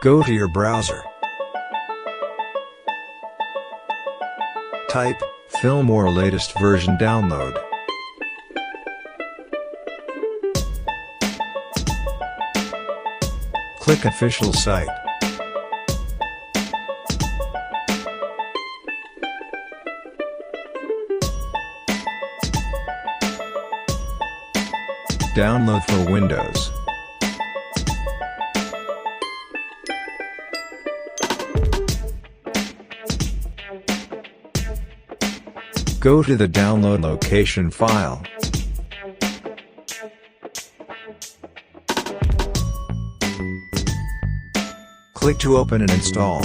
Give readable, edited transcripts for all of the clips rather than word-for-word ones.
Go to your browser. Type Filmora latest version download. Click official site. Download for Windows. Go to the download location file. Click to open and install.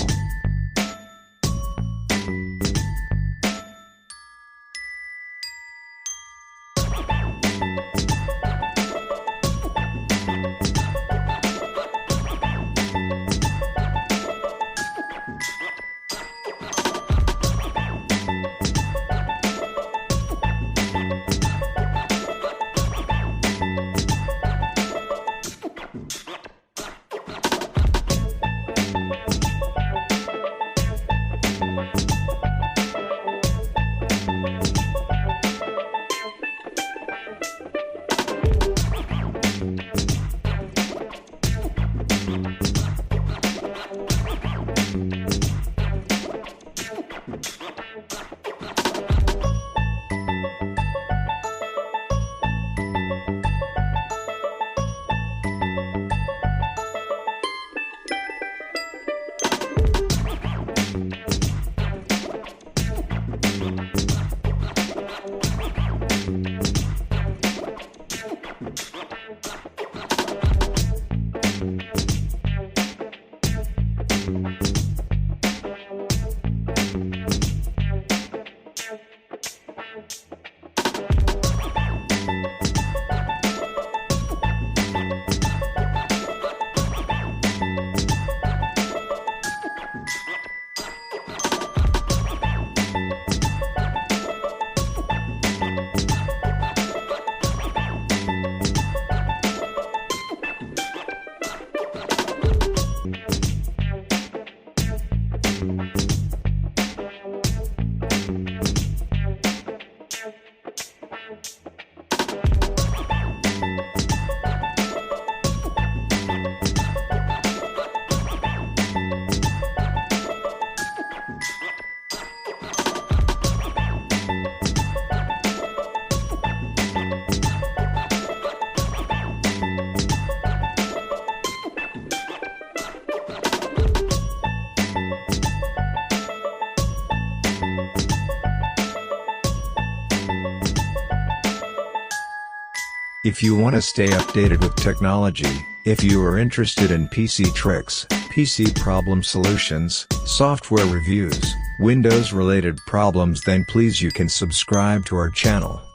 If you want to stay updated with technology, if you are interested in PC tricks, PC problem solutions, software reviews, Windows related problems, then please you can subscribe to our channel.